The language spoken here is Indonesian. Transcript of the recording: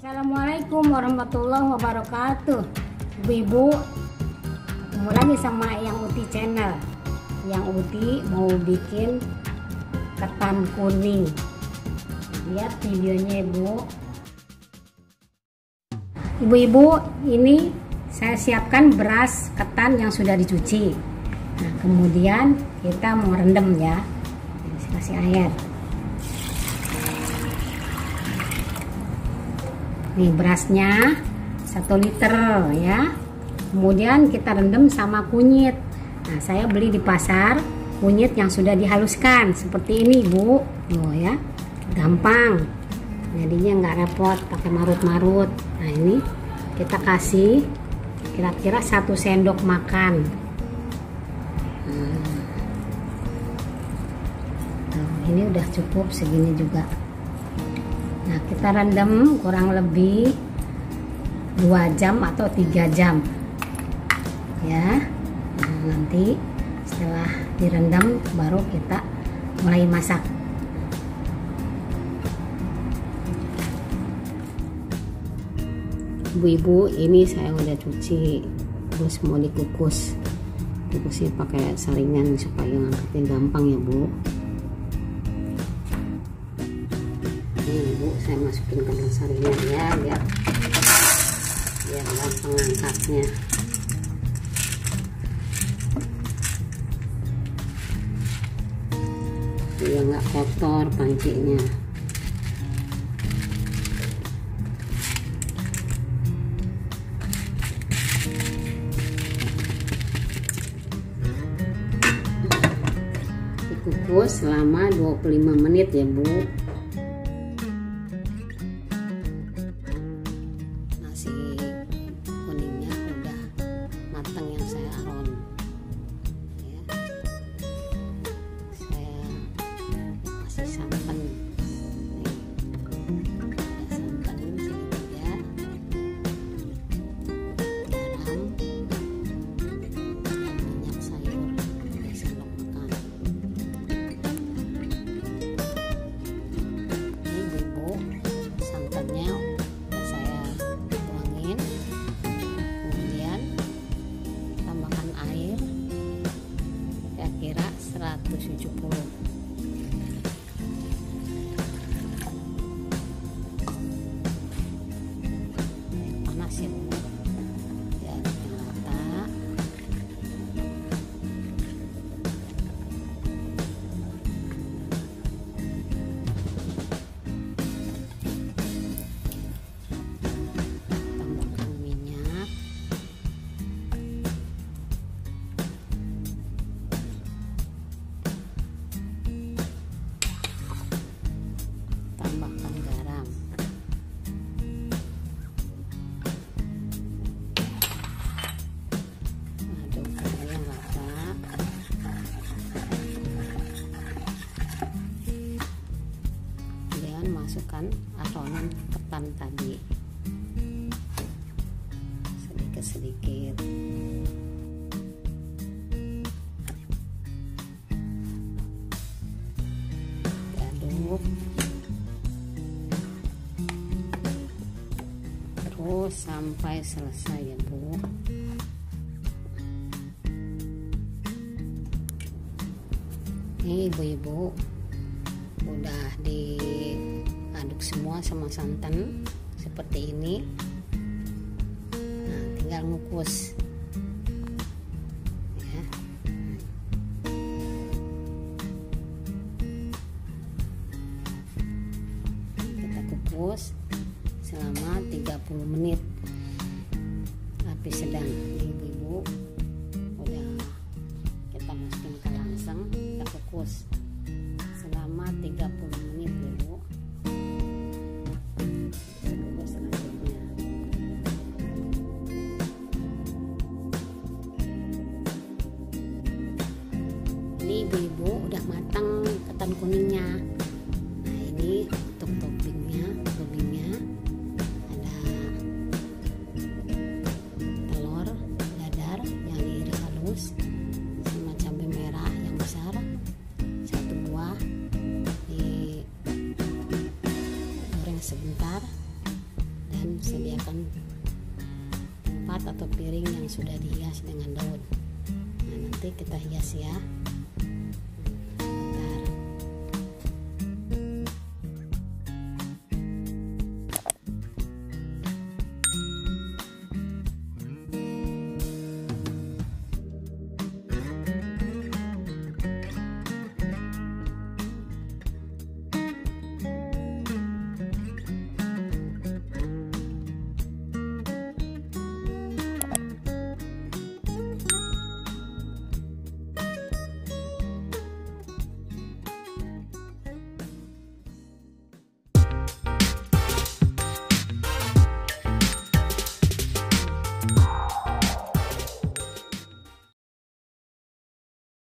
Assalamualaikum warahmatullahi wabarakatuh. Ibu-ibu, ketemu lagi sama Yang Uti channel. Yang Uti mau bikin ketan kuning. Lihat videonya ibu. Ibu-ibu, ini saya siapkan beras ketan yang sudah dicuci. Nah, kemudian kita mau rendam ya. Saya kasih air. Nih berasnya 1 liter ya. Kemudian kita rendam sama kunyit. Nah, saya beli di pasar kunyit yang sudah dihaluskan seperti ini bu. Oh ya, gampang. Jadinya nggak repot pakai marut-marut. Nah ini kita kasih kira-kira 1 sendok makan. Ini udah cukup segini juga. Nah, kita rendam kurang lebih 2 jam atau 3 jam ya. Nah, nanti setelah direndam baru kita mulai masak. Ibu-ibu, ini saya udah cuci terus mau dikukus. Kukusnya pakai saringan supaya ngangkatnya gampang ya bu. Bu, saya masukin ke dalam saringan ya, biar gampang angkatnya. Biar nggak kotor pancinya. Dikukus selama 25 menit ya bu. Kuningnya udah matang yang saya aron ya. Saya kasih santan nih, ada santan sedikit ya, garam, dan minyak sayur 2 sendok makan. Ini ibu, santannya kira 170. Panasin ya, rata. Tambahkan minyak. Tambahkan garam. Aduk sampai rata. Kemudian masukkan adonan ketan tadi sedikit-sedikit. Aduk terus sampai selesai ya bu. Ini ibu-ibu udah diaduk semua sama santan seperti ini. Nah, tinggal ngukus ya. Kita kukus selama 30 menit api sedang. Ibu-ibu udah kita masukin ke langsung, kita kukus selama 30 menit ibu. Kukus selanjutnya. Ini ibu-ibu udah matang ketan kuningnya. Nah ini untuk toppingnya ada telur dadar yang diiris halus sama cabai merah yang besar 1 buah, digoreng sebentar, dan sediakan tempat atau piring yang sudah dihias dengan daun. Nah, nanti kita hias ya.